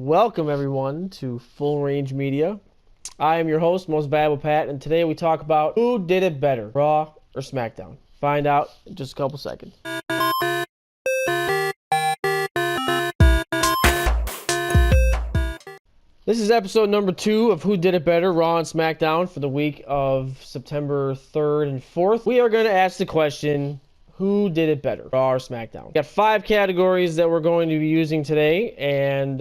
Welcome everyone to Full Range Media. I am your host, MostValuablePat, and today we talk about who did it better, Raw or SmackDown. Find out in just a couple seconds. This is episode number 2 of Who Did It Better, Raw and SmackDown for the week of September 3rd and 4th. We are going to ask the question, who did it better, Raw or SmackDown? We got 5 categories that we're going to be using today, and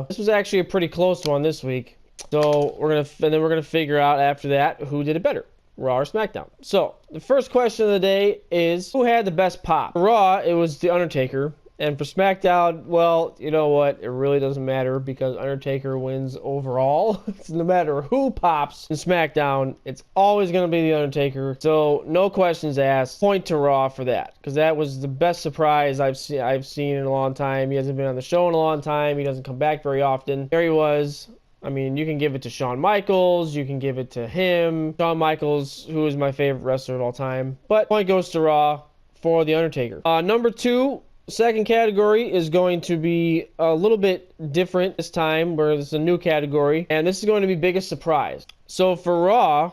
this was actually a pretty close one this week. So we're gonna figure out after that who did it better, Raw or SmackDown. So the first question of the day is, who had the best pop? For Raw, it was The Undertaker. And for SmackDown, well, you know what? It really doesn't matter because Undertaker wins overall. No matter who pops in SmackDown, it's always going to be The Undertaker. So no questions asked. Point to Raw for that because that was the best surprise I've seen in a long time. He hasn't been on the show in a long time. He doesn't come back very often. There he was. I mean, you can give it to Shawn Michaels. You can give it to him. Shawn Michaels, who is my favorite wrestler of all time. But point goes to Raw for The Undertaker. Number 2. Second category is going to be a little bit different this time, where it's a new category, and this is going to be biggest surprise. So for Raw,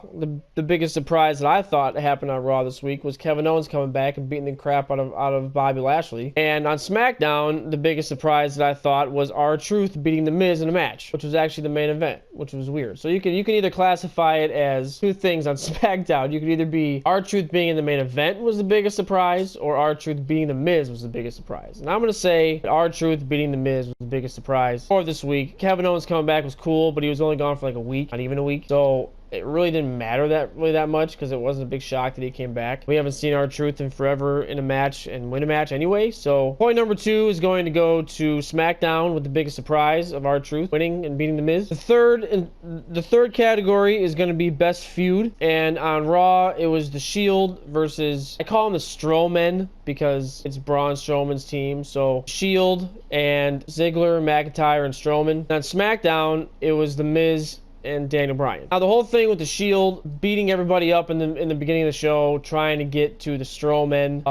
the biggest surprise that I thought happened on Raw this week was Kevin Owens coming back and beating the crap out of Bobby Lashley. And on SmackDown, the biggest surprise that I thought was R-Truth beating The Miz in a match, which was actually the main event, which was weird. So you can either classify it as two things on SmackDown. You could either be R-Truth being in the main event was the biggest surprise, or R-Truth beating The Miz was the biggest surprise. And I'm going to say R-Truth beating The Miz was the biggest surprise for this week. Kevin Owens coming back was cool, but he was only gone for like a week, not even a week. So it really didn't matter that much because it wasn't a big shock that he came back. We haven't seen R-Truth in forever in a match and win a match anyway. So point number 2 is going to go to SmackDown with the biggest surprise of R-Truth winning and beating The Miz. The third category is going to be best feud, and on Raw it was the Shield versus, I call them the Strowmen because it's Braun Strowman's team. So Shield and Ziggler, McIntyre, and Strowman. On SmackDown it was The Miz and Daniel Bryan. Now the whole thing with the Shield beating everybody up in the beginning of the show, trying to get to the Strowmen,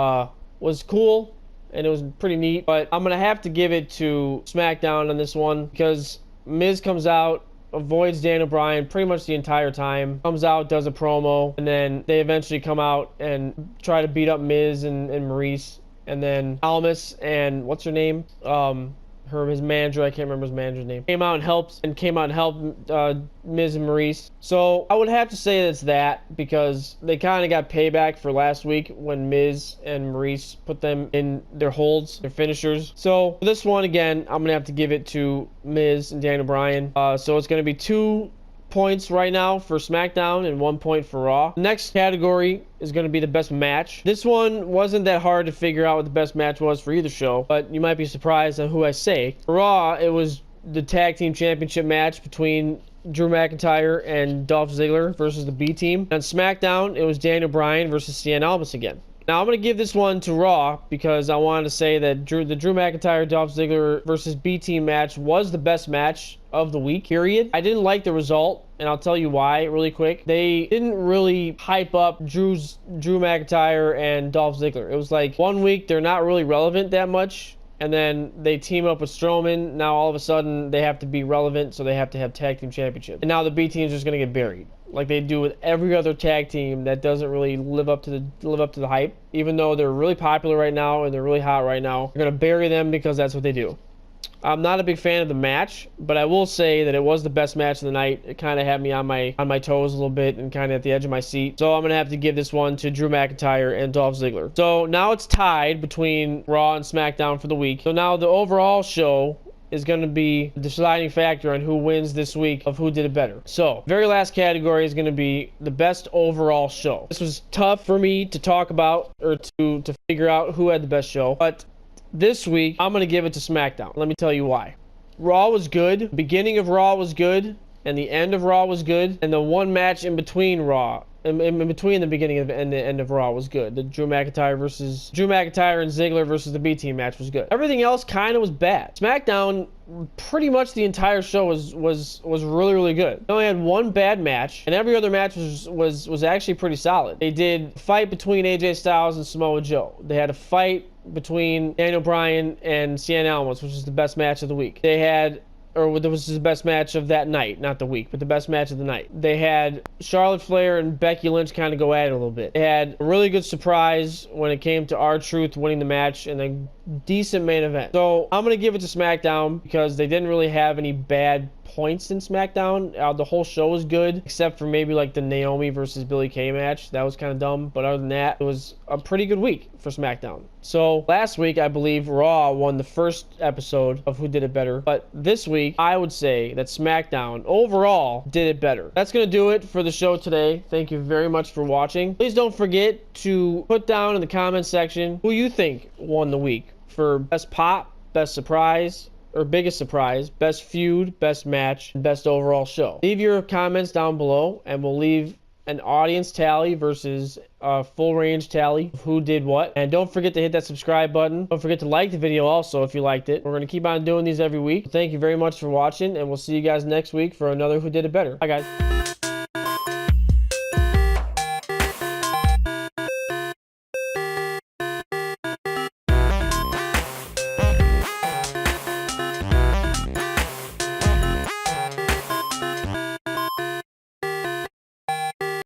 was cool and it was pretty neat. But I'm gonna have to give it to SmackDown on this one because Miz comes out, avoids Daniel Bryan pretty much the entire time, comes out, does a promo, and then they eventually come out and try to beat up Miz and Maurice, and then Almas and what's her name? His manager, I can't remember his manager's name, came out and helped Miz and Maurice. So I would have to say it's that because they kind of got payback for last week when Miz and Maurice put them in their holds, their finishers. So for this one, again, I'm gonna have to give it to Miz and Daniel Bryan. So it's gonna be 2 points right now for SmackDown and 1 point for Raw. The next category is going to be the best match. This one wasn't that hard to figure out what the best match was for either show, but you might be surprised on who I say. For Raw, it was the tag team championship match between Drew McIntyre and Dolph Ziggler versus the B team. On SmackDown, it was Daniel Bryan versus Cien Almas again. Now, I'm going to give this one to Raw because I wanted to say that the Drew McIntyre, Dolph Ziggler versus B-Team match was the best match of the week, period. I didn't like the result, and I'll tell you why really quick. They didn't really hype up Drew McIntyre and Dolph Ziggler. It was like 1 week, they're not really relevant that much, and then they team up with Strowman. Now, all of a sudden, they have to be relevant, so they have to have tag team championships. And now the B-Team's just going to get buried, like they do with every other tag team that doesn't really live up to the hype. Even though they're really popular right now and they're really hot right now, you're gonna bury them because that's what they do. I'm not a big fan of the match, but I will say that it was the best match of the night. It kind of had me on my toes a little bit and kind of at the edge of my seat. So I'm gonna have to give this one to Drew McIntyre and Dolph Ziggler. So now it's tied between Raw and SmackDown for the week. So now the overall show is going to be the deciding factor on who wins this week of who did it better. So, very last category is going to be the best overall show. This was tough for me to talk about or to figure out who had the best show, but this week I'm going to give it to SmackDown. Let me tell you why. Raw was good. The beginning of Raw was good, and the end of Raw was good, and the one match in between Raw, in between the beginning and the end of Raw was good. The Drew McIntyre and Ziggler versus the B Team match was good. Everything else kind of was bad. SmackDown, pretty much the entire show was really, really good. They only had one bad match, and every other match was actually pretty solid. They did a fight between AJ Styles and Samoa Joe. They had a fight between Daniel Bryan and Cien Almas, which is the best match of the week. They had or that was the best match of that night, not the week, but the best match of the night. They had Charlotte Flair and Becky Lynch kind of go at it a little bit. They had a really good surprise when it came to R-Truth winning the match, and a decent main event. So I'm going to give it to SmackDown because they didn't really have any bad points in SmackDown. The whole show was good, except for maybe like the Naomi versus Billie Kay match. That was kind of dumb, but other than that, it was a pretty good week for SmackDown. So last week, I believe Raw won the first episode of Who Did It Better, but this week, I would say that SmackDown overall did it better. That's going to do it for the show today. Thank you very much for watching. Please don't forget to put down in the comment section who you think won the week for best pop, best surprise, or biggest surprise, best feud, best match, and best overall show. Leave your comments down below, and we'll leave an audience tally versus a full range tally of who did what. And don't forget to hit that subscribe button. Don't forget to like the video also if you liked it. We're going to keep on doing these every week. Thank you very much for watching, and we'll see you guys next week for another Who Did It Better. Bye, guys.